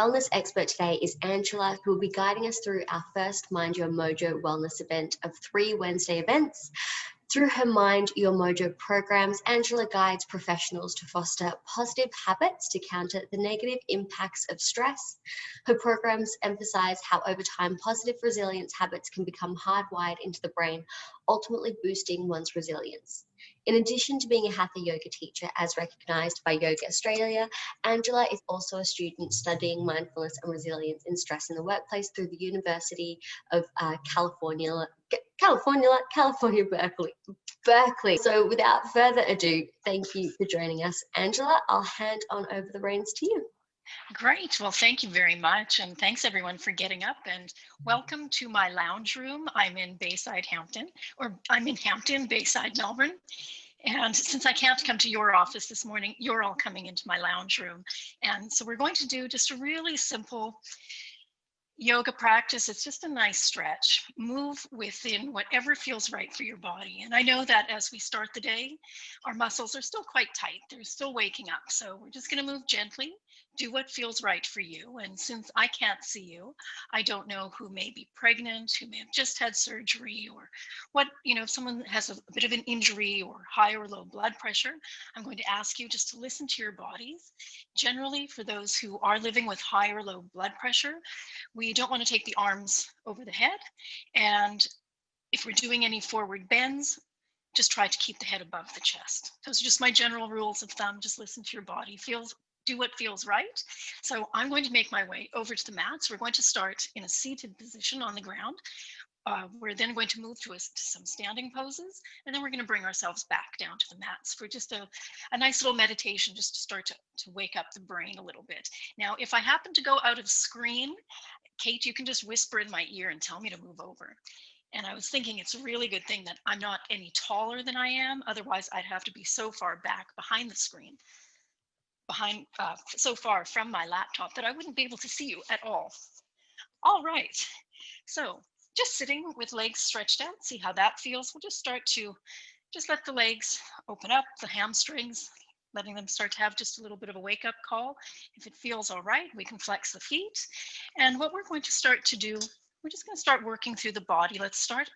wellness expert today is Angela, who will be guiding us through our first Mind Your Mojo wellness event of 3 Wednesday events. Through her Mind Your Mojo programs, Angela guides professionals to foster positive habits to counter the negative impacts of stress. Her programs emphasize how over time positive resilience habits can become hardwired into the brain, ultimately boosting one's resilience. In addition to being a Hatha yoga teacher as recognised by Yoga Australia, Angela is also a student studying mindfulness and resilience in stress in the workplace through the University of California, Berkeley. So without further ado, thank you for joining us, Angela. I'll hand on over the reins to you. Great. Well, thank you very much. And thanks everyone for getting up, and welcome to my lounge room. I'm in Hampton, Bayside, Melbourne. And since I can't come to your office this morning, you're all coming into my lounge room. And so we're going to do just a really simple yoga practice. It's just a nice stretch. Move within whatever feels right for your body. And I know that as we start the day, our muscles are still quite tight. They're still waking up. So we're just going to move gently, do what feels right for you. And since I can't see you, I don't know who may be pregnant, who may have just had surgery, or what, if someone has a bit of an injury or high or low blood pressure, I'm going to ask you just to listen to your bodies. Generally, for those who are living with high or low blood pressure, we don't want to take the arms over the head. And if we're doing any forward bends, just try to keep the head above the chest. Those are just my general rules of thumb. Just listen to your body. Do what feels right. So I'm going to make my way over to the mats. We're going to start in a seated position on the ground. We're then going to move to some standing poses, and then we're going to bring ourselves back down to the mats for just a nice little meditation, just to start to wake up the brain a little bit. Now, if I happen to go out of screen, Kate, you can just whisper in my ear and tell me to move over. And I was thinking it's a really good thing that I'm not any taller than I am. Otherwise, I'd have to be so far back behind the screen, so far from my laptop, that I wouldn't be able to see you at all. All right. So just sitting with legs stretched out, see how that feels. We'll just start to let the legs open up, the hamstrings, letting them start to have just a little bit of a wake-up call. If it feels all right, we can flex the feet. And what we're going to start to do, we're just going to start working through the body. Let's start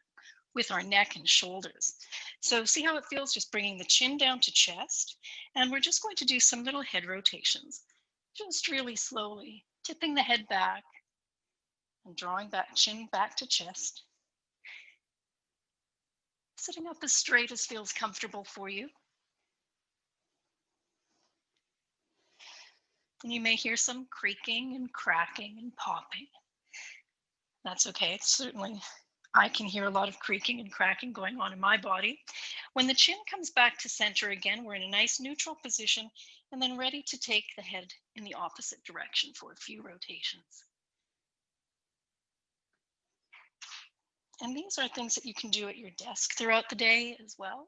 with our neck and shoulders. So see how it feels, just bringing the chin down to chest. And we're just going to do some little head rotations, just really slowly, tipping the head back and drawing that chin back to chest. Sitting up as straight as feels comfortable for you. And you may hear some creaking and cracking and popping. That's okay. It's certainly, I can hear a lot of creaking and cracking going on in my body. When the chin comes back to center again, we're in a nice neutral position, and then ready to take the head in the opposite direction for a few rotations. And these are things that you can do at your desk throughout the day as well.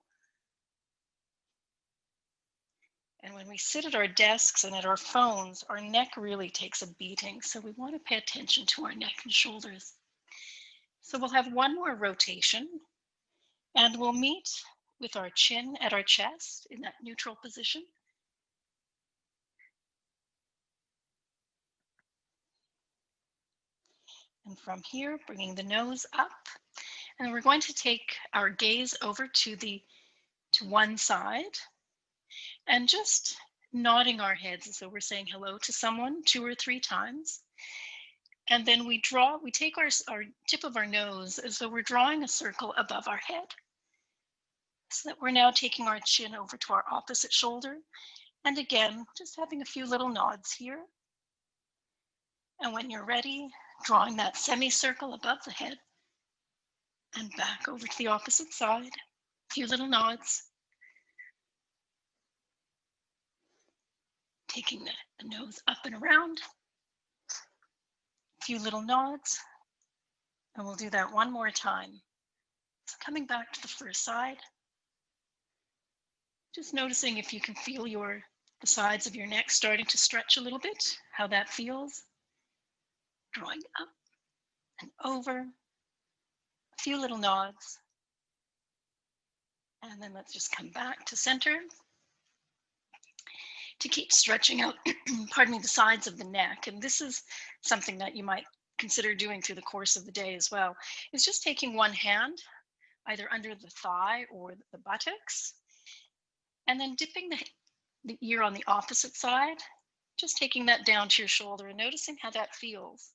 And when we sit at our desks and at our phones, our neck really takes a beating. So we want to pay attention to our neck and shoulders. So we'll have one more rotation, and we'll meet with our chin at our chest in that neutral position. And from here, bringing the nose up. And we're going to take our gaze over to one side, and just nodding our heads as though we're saying hello to someone 2 or 3 times. And then we take our tip of our nose as though we're drawing a circle above our head. So that we're now taking our chin over to our opposite shoulder. And again, just having a few little nods here. And when you're ready, drawing that semicircle above the head and back over to the opposite side. A few little nods. Taking the nose up and around. A few little nods. And we'll do that one more time. So coming back to the first side. Just noticing if you can feel the sides of your neck starting to stretch a little bit, how that feels. Drawing up and over. A few little nods. And then let's just come back to center. to keep stretching out, pardon me, the sides of the neck. And this is something that you might consider doing through the course of the day as well, is just taking one hand either under the thigh or the buttocks, and then dipping the ear on the opposite side, just taking that down to your shoulder and noticing how that feels.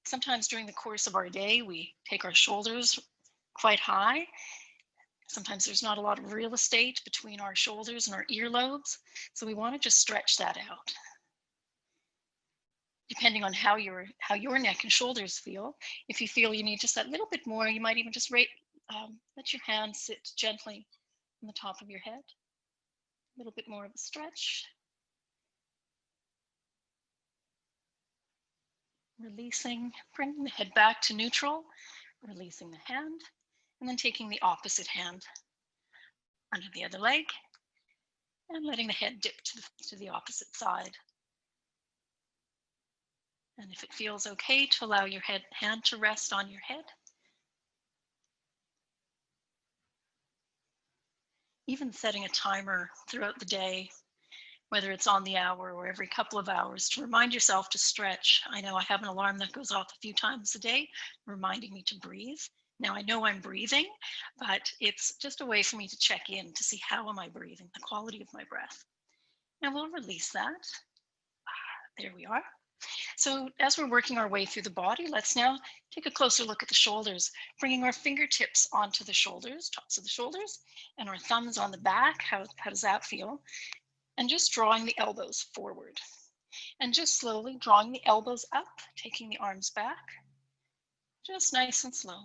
Sometimes during the course of our day, we take our shoulders quite high. Sometimes there's not a lot of real estate between our shoulders and our earlobes, so we want to just stretch that out. Depending on how your neck and shoulders feel, if you feel you need just that little bit more, you might even just let your hand sit gently on the top of your head. A little bit more of a stretch. Releasing, bringing the head back to neutral, releasing the hand, and then taking the opposite hand under the other leg and letting the head dip to the opposite side. And if it feels okay to allow your hand to rest on your head, even setting a timer throughout the day, whether it's on the hour or every couple of hours, to remind yourself to stretch. I know I have an alarm that goes off a few times a day, reminding me to breathe. Now I know I'm breathing, but it's just a way for me to check in to see how am I breathing, the quality of my breath. And we'll release that. There we are. So as we're working our way through the body, let's now take a closer look at the shoulders, bringing our fingertips onto the shoulders, tops of the shoulders, and our thumbs on the back. How does that feel? And just drawing the elbows forward. And just slowly drawing the elbows up, taking the arms back, just nice and slow.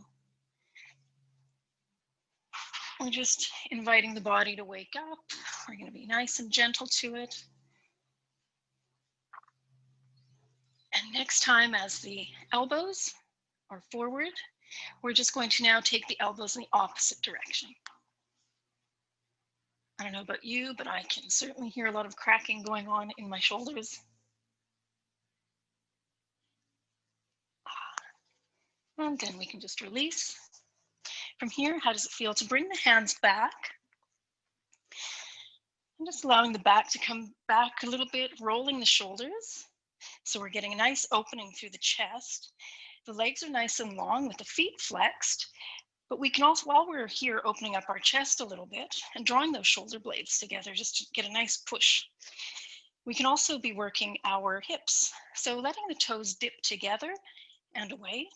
We're just inviting the body to wake up. We're going to be nice and gentle to it. And next time, as the elbows are forward, we're just going to now take the elbows in the opposite direction. I don't know about you, but I can certainly hear a lot of cracking going on in my shoulders. And then we can just release. From here, how does it feel to bring the hands back? And just allowing the back to come back a little bit, rolling the shoulders. So we're getting a nice opening through the chest. The legs are nice and long with the feet flexed, but we can also, while we're here, opening up our chest a little bit and drawing those shoulder blades together just to get a nice push. We can also be working our hips. So letting the toes dip together and away.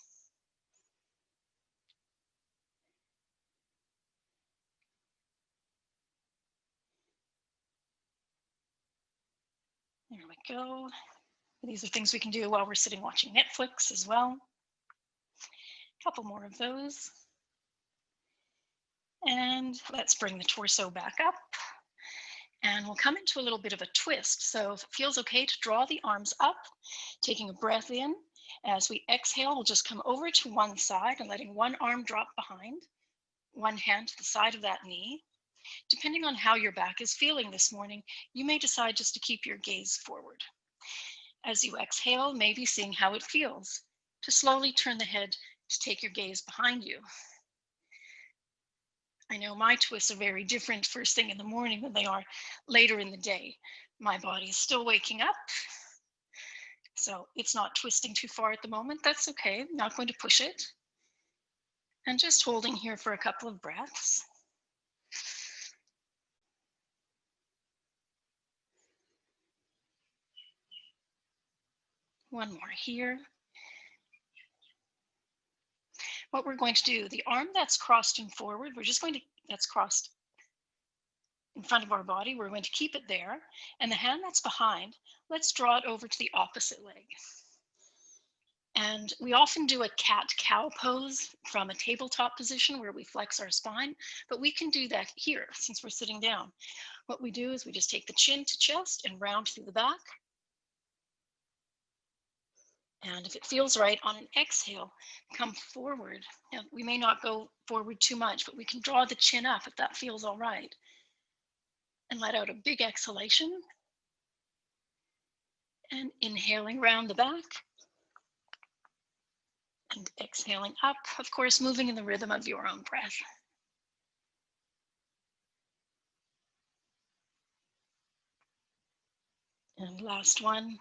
There we go. These are things we can do while we're sitting watching Netflix as well. A couple more of those. And let's bring the torso back up. And we'll come into a little bit of a twist. So if it feels okay to draw the arms up, taking a breath in. As we exhale, we'll just come over to one side and letting one arm drop behind, one hand to the side of that knee. Depending on how your back is feeling this morning, you may decide just to keep your gaze forward. As you exhale, maybe seeing how it feels to slowly turn the head to take your gaze behind you. I know my twists are very different first thing in the morning than they are later in the day. My body is still waking up, so it's not twisting too far at the moment. That's okay, I'm not going to push it. And just holding here for a couple of breaths. One more here. What we're going to do, the arm that's crossed and forward, that's crossed in front of our body, we're going to keep it there. And the hand that's behind, let's draw it over to the opposite leg. And we often do a cat-cow pose from a tabletop position where we flex our spine, but we can do that here since we're sitting down. What we do is we just take the chin to chest and round through the back. And if it feels right, on an exhale, come forward. Now, we may not go forward too much, but we can draw the chin up if that feels all right. And let out a big exhalation. And inhaling round the back. And exhaling up, of course, moving in the rhythm of your own breath. And last one.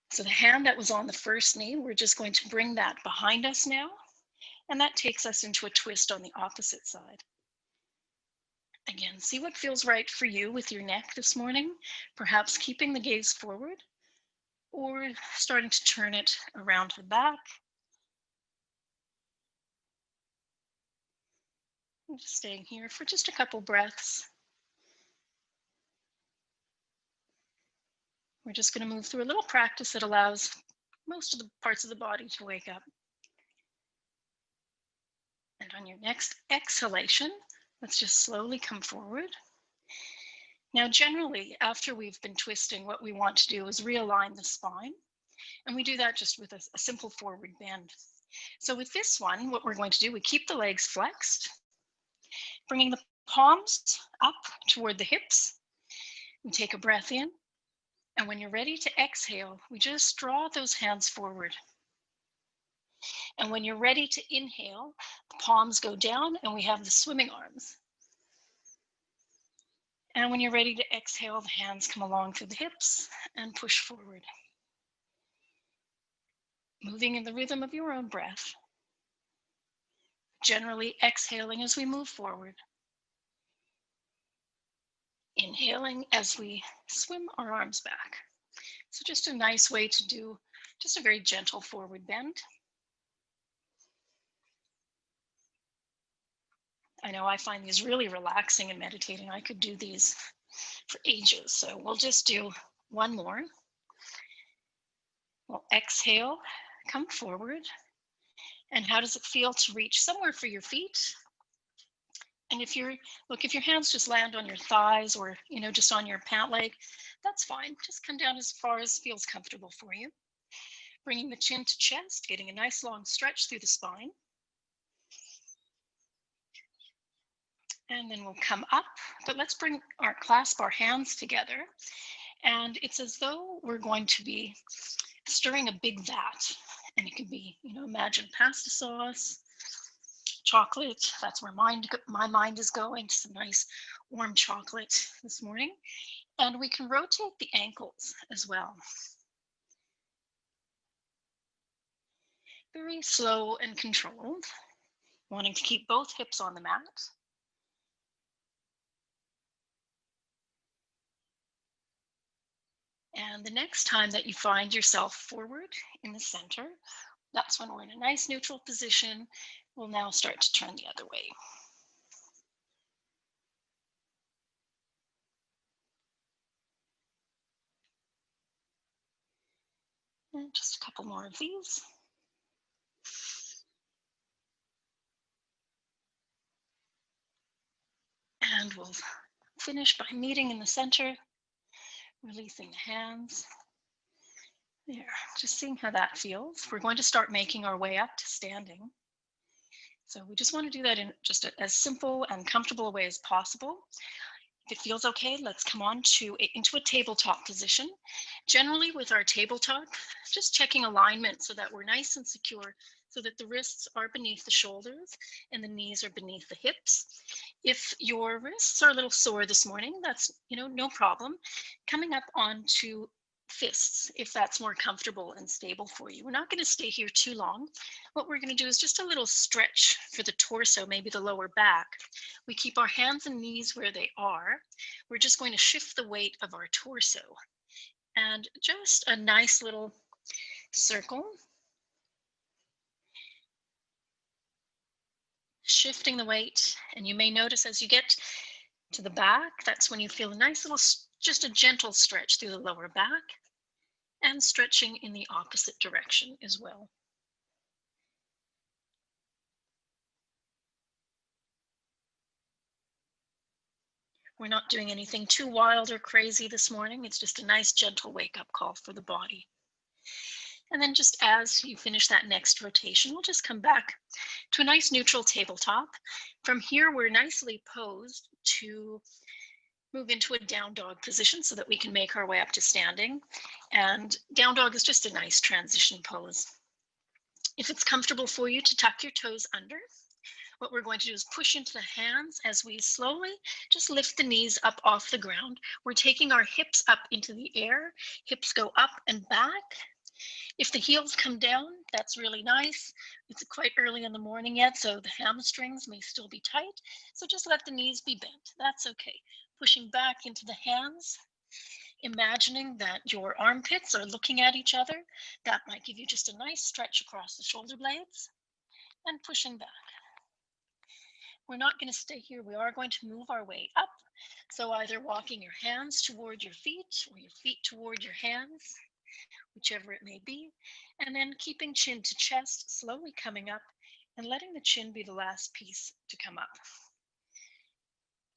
So the hand that was on the first knee, we're just going to bring that behind us now. And that takes us into a twist on the opposite side. Again, see what feels right for you with your neck this morning, perhaps keeping the gaze forward or starting to turn it around the back. And just staying here for just a couple breaths. We're just going to move through a little practice that allows most of the parts of the body to wake up. And on your next exhalation, let's just slowly come forward. Now, generally, after we've been twisting, what we want to do is realign the spine. And we do that just with a simple forward bend. So with this one, what we're going to do, we keep the legs flexed, bringing the palms up toward the hips. We take a breath in. And when you're ready to exhale, we just draw those hands forward. And when you're ready to inhale, the palms go down and we have the swimming arms. And when you're ready to exhale, the hands come along through the hips and push forward. Moving in the rhythm of your own breath. Generally exhaling as we move forward. Inhaling as we swim our arms back. So just a nice way to do just a very gentle forward bend. I know I find these really relaxing and meditating. I could do these for ages. So we'll just do one more. We'll exhale, come forward. And how does it feel to reach somewhere for your feet? And if your hands just land on your thighs or, just on your pant leg, that's fine. Just come down as far as feels comfortable for you. Bringing the chin to chest, getting a nice long stretch through the spine. And then we'll come up, but let's clasp our hands together. And it's as though we're going to be stirring a big vat. And it can be, imagine pasta sauce, chocolate. That's where my mind is going, to some nice warm chocolate this morning. And we can rotate the ankles as well. Very slow and controlled, wanting to keep both hips on the mat. And the next time that you find yourself forward in the center, that's when we're in a nice neutral position. We'll now start to turn the other way. And just a couple more of these. And we'll finish by meeting in the center, releasing the hands. There, just seeing how that feels. We're going to start making our way up to standing. So we just want to do that in just as simple and comfortable a way as possible. If it feels okay, let's come on into a tabletop position. Generally with our tabletop, just checking alignment so that we're nice and secure, so that the wrists are beneath the shoulders and the knees are beneath the hips. If your wrists are a little sore this morning, that's no problem. Coming up onto fists, if that's more comfortable and stable for you. We're not going to stay here too long. What we're going to do is just a little stretch for the torso, maybe the lower back. We keep our hands and knees where they are. We're just going to shift the weight of our torso. And just a nice little circle. Shifting the weight. And you may notice as you get to the back, that's when you feel a nice little, just a gentle stretch through the lower back. And stretching in the opposite direction as well. We're not doing anything too wild or crazy this morning. It's just a nice gentle wake-up call for the body. And then just as you finish that next rotation, we'll just come back to a nice neutral tabletop. From here, we're nicely posed to move into a down dog position so that we can make our way up to standing. And down dog is just a nice transition pose. If it's comfortable for you to tuck your toes under, What we're going to do is push into the hands as we slowly just lift the knees up off the ground. We're taking our hips up into the air. Hips go up and back. If the heels come down, that's really nice. It's quite early in the morning yet, so the hamstrings may still be tight. So just let the knees be bent. That's okay. Pushing back into the hands. Imagining that your armpits are looking at each other. That might give you just a nice stretch across the shoulder blades. And pushing back. We're not going to stay here. We are going to move our way up. So either walking your hands toward your feet or your feet toward your hands, whichever it may be. And then keeping chin to chest, slowly coming up and letting the chin be the last piece to come up.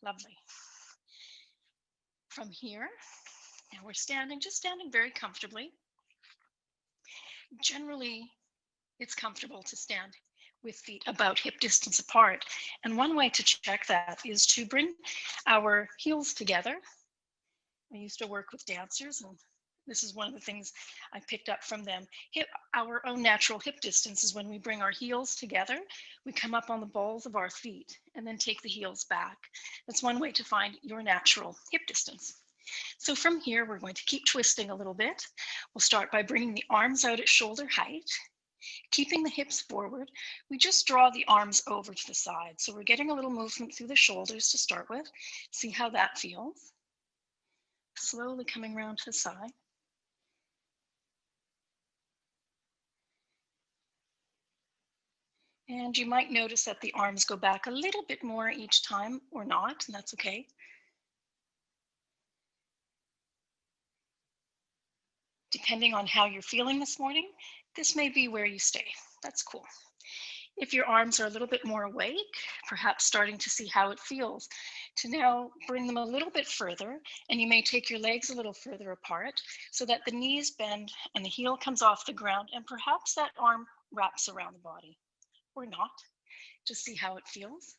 Lovely. From here, now we're standing, just standing very comfortably. Generally, it's comfortable to stand with feet about hip distance apart. And one way to check that is to bring our heels together. I used to work with dancers, and this is one of the things I picked up from them. Our own natural hip distance is when we bring our heels together, we come up on the balls of our feet and then take the heels back. That's one way to find your natural hip distance. So from here, we're going to keep twisting a little bit. We'll start by bringing the arms out at shoulder height. Keeping the hips forward, we just draw the arms over to the side. So we're getting a little movement through the shoulders to start with. See how that feels. Slowly coming around to the side. And you might notice that the arms go back a little bit more each time or not, and that's okay. Depending on how you're feeling this morning, this may be where you stay. That's cool. If your arms are a little bit more awake, perhaps starting to see how it feels, to now bring them a little bit further, and you may take your legs a little further apart so that the knees bend and the heel comes off the ground, and perhaps that arm wraps around the body, or not. Just see how it feels.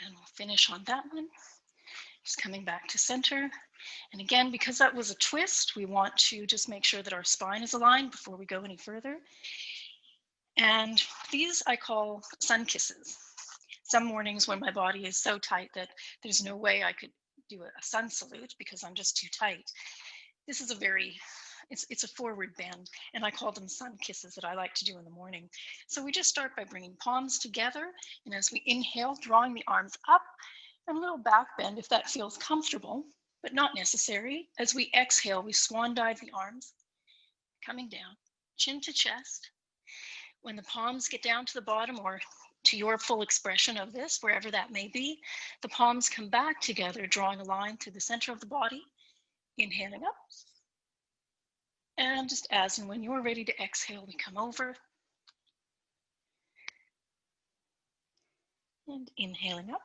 And we'll finish on that one. Just coming back to center. And again, because that was a twist, we want to just make sure that our spine is aligned before we go any further. And these I call sun kisses. Some mornings when my body is so tight that there's no way I could do a sun salute because I'm just too tight. This is it's a forward bend, and I call them sun kisses that I like to do in the morning. So we just start by bringing palms together, and as we inhale, drawing the arms up, and a little back bend if that feels comfortable, but not necessary. As we exhale, we swan dive the arms, coming down, chin to chest. When the palms get down to the bottom or to your full expression of this, wherever that may be, the palms come back together, drawing a line through the center of the body, inhaling up. And just as and when you're ready to exhale, we come over. And inhaling up.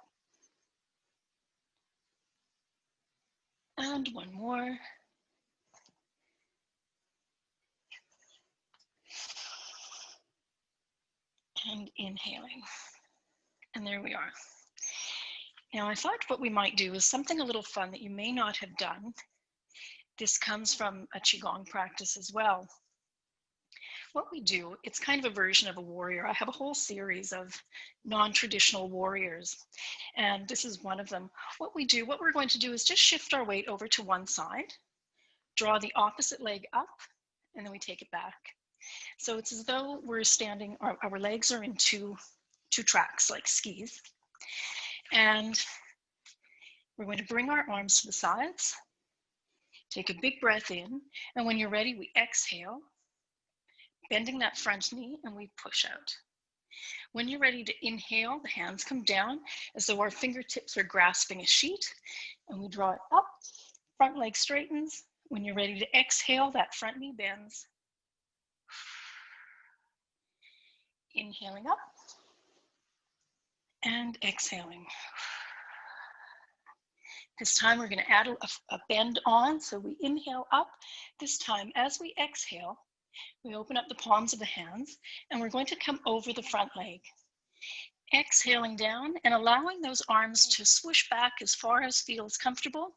And one more. And inhaling. And there we are. Now I thought what we might do is something a little fun that you may not have done. This comes from a Qi Gong practice as well. What we do, it's kind of a version of a warrior. I have a whole series of non-traditional warriors, and this is one of them. What we're going to do is just shift our weight over to one side, draw the opposite leg up, and then we take it back. So it's as though we're standing, our legs are in two tracks like skis. And we're going to bring our arms to the sides, take a big breath in, and when you're ready, we exhale, bending that front knee, and we push out. When you're ready to inhale, the hands come down as though our fingertips are grasping a sheet, and we draw it up, front leg straightens. When you're ready to exhale, that front knee bends. Inhaling up and exhaling. This time we're going to add a bend on, so we inhale up. This time, as we exhale, we open up the palms of the hands, and we're going to come over the front leg. Exhaling down and allowing those arms to swoosh back as far as feels comfortable.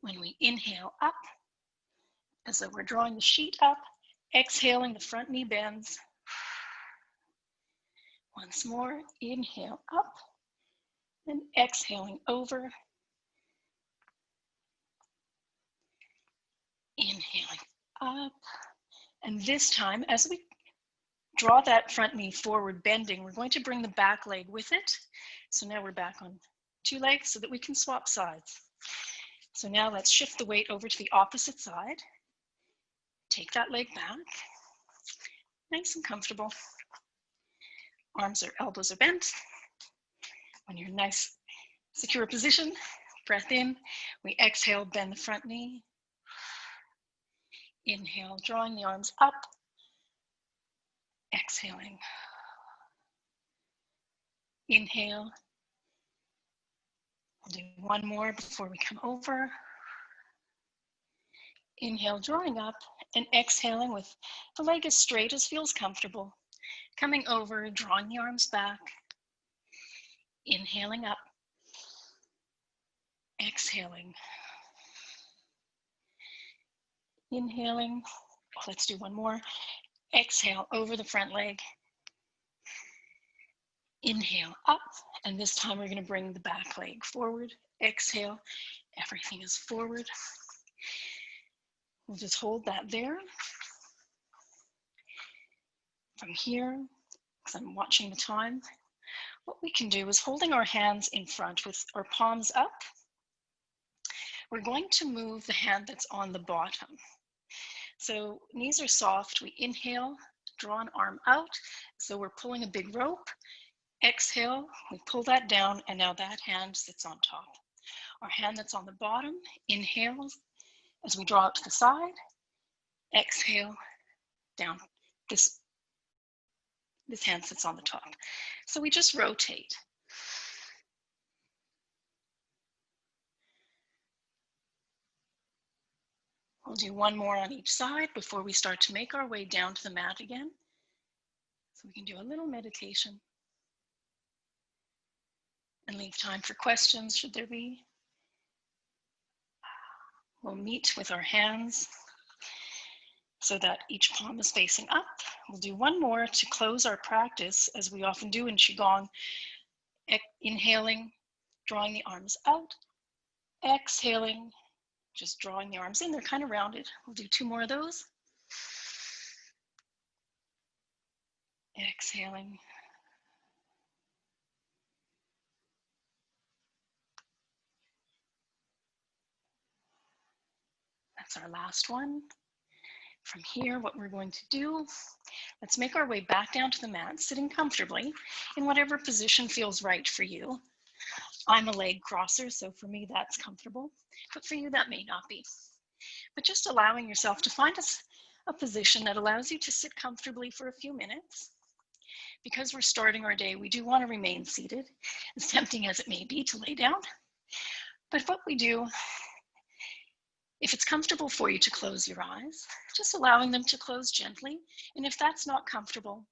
When we inhale up, as though we're drawing the sheet up, exhaling, the front knee bends. Once more, inhale up and exhaling over. Inhaling up. And this time, as we draw that front knee forward, bending, we're going to bring the back leg with it. So now we're back on two legs so that we can swap sides. So now let's shift the weight over to the opposite side. Take that leg back, nice and comfortable. Arms or elbows are bent. When you're in a nice, secure position, breath in. We exhale, bend the front knee. Inhale, drawing the arms up. Exhaling. Inhale. We'll do one more before we come over. Inhale, drawing up, and exhaling with the leg as straight as feels comfortable. Coming over, drawing the arms back. Inhaling up. Exhaling. Inhaling. Let's do one more. Exhale over the front leg. Inhale up, and this time we're going to bring the back leg forward. Exhale, everything is forward. We'll just hold that there. From here, because I'm watching the time, what we can do is holding our hands in front with our palms up. We're going to move the hand that's on the bottom. So knees are soft. We inhale, draw an arm out. So we're pulling a big rope. Exhale, we pull that down, and now that hand sits on top. Our hand that's on the bottom, inhale as we draw out to the side. Exhale, down. This hand sits on the top. So we just rotate. We'll do one more on each side before we start to make our way down to the mat again. So we can do a little meditation and leave time for questions, should there be. We'll meet with our hands so that each palm is facing up. We'll do one more to close our practice, as we often do in Qi Gong. Inhaling, drawing the arms out. Exhaling, just drawing the arms in. They're kind of rounded. We'll do two more of those. Exhaling. That's our last one. From here, what we're going to do, let's make our way back down to the mat, sitting comfortably in whatever position feels right for you. I'm a leg crosser, so for me that's comfortable, but for you that may not be. But just allowing yourself to find a position that allows you to sit comfortably for a few minutes. Because we're starting our day, we do want to remain seated, as tempting as it may be to lay down. But what we do, if it's comfortable for you to close your eyes, just allowing them to close gently. And if that's not comfortable,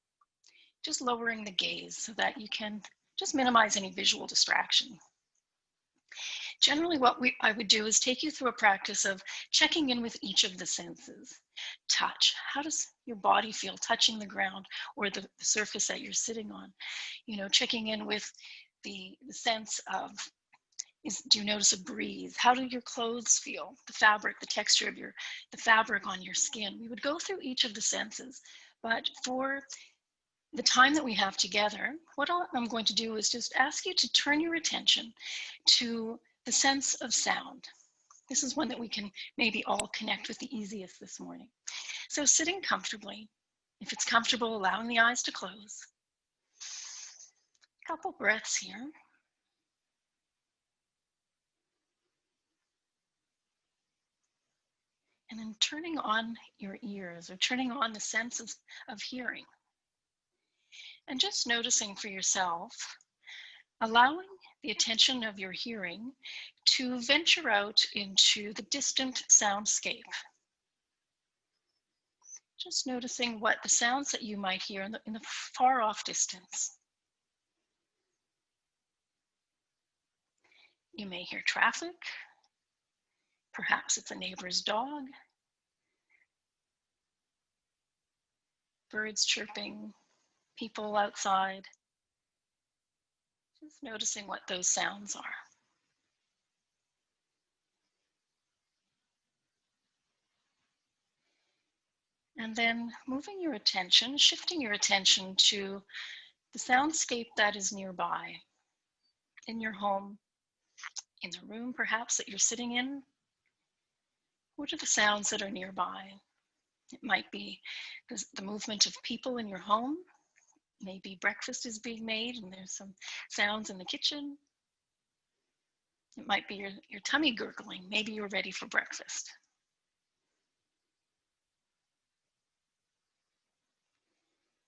just lowering the gaze so that you can just minimize any visual distraction. Generally, what I would do is take you through a practice of checking in with each of the senses. Touch. How does your body feel touching the ground or the surface that you're sitting on? You know, checking in with the sense of, do you notice a breeze? How do your clothes feel? The fabric, the texture of the fabric on your skin. We would go through each of the senses, but for the time that we have together, what I'm going to do is just ask you to turn your attention to the sense of sound. This is one that we can maybe all connect with the easiest this morning. So sitting comfortably, if it's comfortable, allowing the eyes to close. A couple breaths here. And then turning on your ears or turning on the sense of hearing. And just noticing for yourself, allowing the attention of your hearing to venture out into the distant soundscape. Just noticing what the sounds that you might hear in the far off distance. You may hear traffic. Perhaps it's a neighbor's dog. Birds chirping, people outside. Just noticing what those sounds are. And then moving your attention, shifting your attention to the soundscape that is nearby, in your home, in the room perhaps that you're sitting in. What are the sounds that are nearby? It might be the movement of people in your home. Maybe breakfast is being made and there's some sounds in the kitchen. It might be your tummy gurgling. Maybe you're ready for breakfast.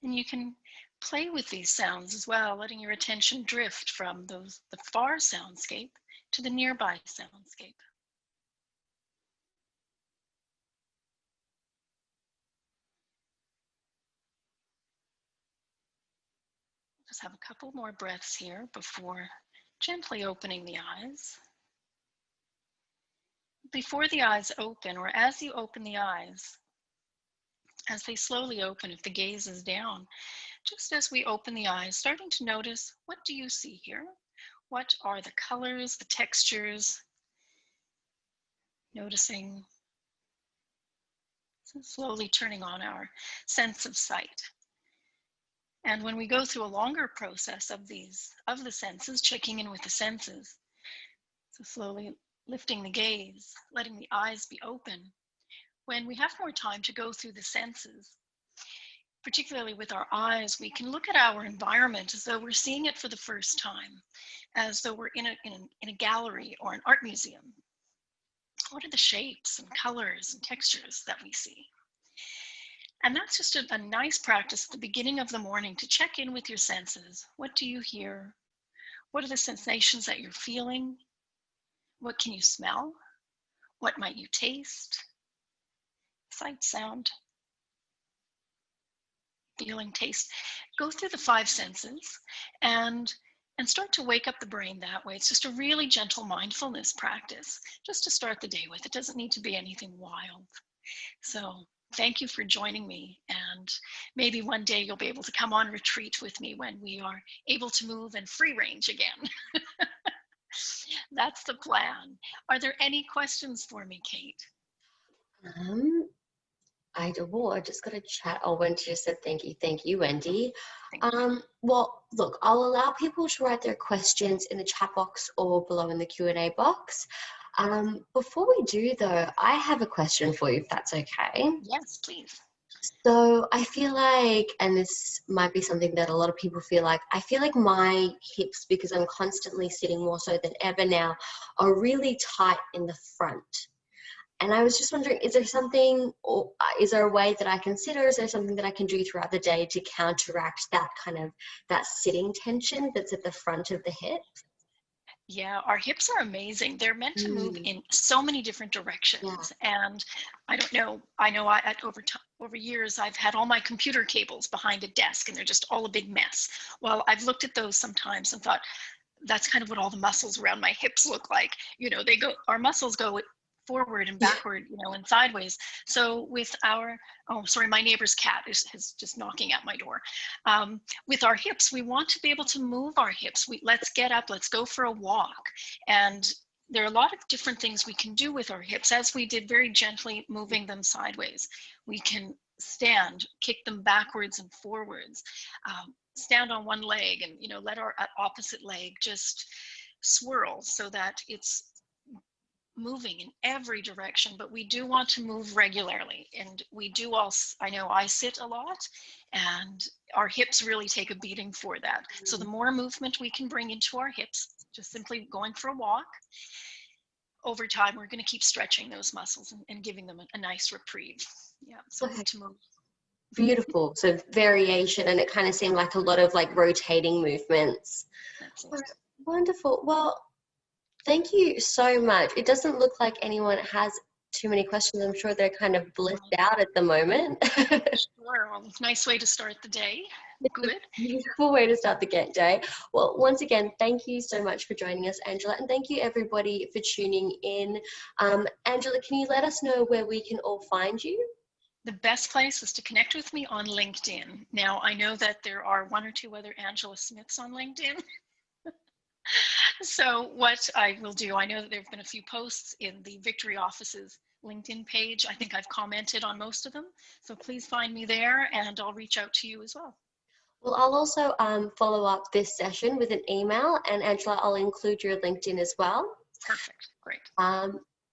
And you can play with these sounds as well, letting your attention drift from the far soundscape to the nearby soundscape. Just have a couple more breaths here before gently opening the eyes. Before the eyes open, or as you open the eyes, as they slowly open, if the gaze is down, just as we open the eyes, starting to notice, what do you see here? What are the colors, the textures? Noticing, so slowly turning on our sense of sight. And when we go through a longer process of the senses, checking in with the senses, so slowly lifting the gaze, letting the eyes be open. When we have more time to go through the senses, particularly with our eyes, we can look at our environment as though we're seeing it for the first time, as though we're in a gallery or an art museum. What are the shapes and colors and textures that we see? And that's just a nice practice at the beginning of the morning to check in with your senses. What do you hear? What are the sensations that you're feeling? What can you smell? What might you taste? Sight, sound, feeling, taste. Go through the 5 senses and start to wake up the brain that way. It's just a really gentle mindfulness practice just to start the day with. It doesn't need to be anything wild. So thank you for joining me, and maybe one day you'll be able to come on retreat with me when we are able to move and free range again. That's the plan. Are there any questions for me, Kate? I just got a chat. Oh, Wendy just said thank you, Wendy. Thank you. Well, look, I'll allow people to write their questions in the chat box or below in the Q&A box. Before we do, though, I have a question for you, if that's okay. Yes, please. So I feel like, and this might be something that a lot of people feel like, I feel like my hips, because I'm constantly sitting more so than ever now, are really tight in the front. And I was just wondering, is there something, or is there a way that I consider, is there something that I can do throughout the day to counteract that sitting tension that's at the front of the hip? Yeah, our hips are amazing. They're meant to move in so many different directions. Yeah. And I don't know, over years, I've had all my computer cables behind a desk and they're just all a big mess. Well, I've looked at those sometimes and thought, that's kind of what all the muscles around my hips look like. You know, our muscles go forward and backward, you know, and sideways. So with my neighbor's cat is just knocking at my door. With our hips, we want to be able to move our hips. Let's get up, let's go for a walk. And there are a lot of different things we can do with our hips, as we did very gently moving them sideways. We can stand, kick them backwards and forwards, stand on one leg and, you know, let our opposite leg just swirl so that it's moving in every direction. But we do want to move regularly, and we do also, I know I sit a lot and our hips really take a beating for that. So the more movement we can bring into our hips, just simply going for a walk, over time we're going to keep stretching those muscles and giving them a nice reprieve. Yeah, so okay. To move. Beautiful. So variation, and it kind of seemed like a lot of like rotating movements. That's it. Wonderful. Well, thank you so much. It doesn't look like anyone has too many questions. I'm sure they're kind of blissed out at the moment. Sure. Well, nice way to start the day. Good. Beautiful way to start the Get Day. Well, once again, thank you so much for joining us, Angela, and thank you everybody for tuning in. Angela, can you let us know where we can all find you? The best place is to connect with me on LinkedIn. Now, I know that there are one or two other Angela Smiths on LinkedIn. So what I will do, I know that there have been a few posts in the Victory Office's LinkedIn page. I think I've commented on most of them. So please find me there and I'll reach out to you as well. Well, I'll also follow up this session with an email, and Angela, I'll include your LinkedIn as well. Perfect. Great.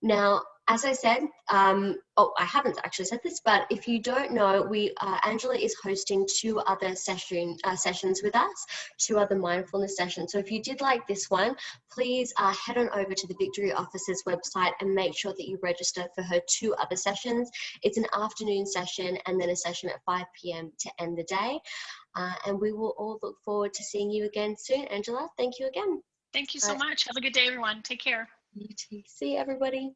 Now, as I said, I haven't actually said this, but if you don't know, Angela is hosting two other sessions with us, two other mindfulness sessions. So if you did like this one, please head on over to the Victory Office's website and make sure that you register for her two other sessions. It's an afternoon session and then a session at 5 p.m. to end the day. And we will all look forward to seeing you again soon. Angela, thank you again. Thank you so much. Have a good day, everyone. Take care. You too. See you, everybody.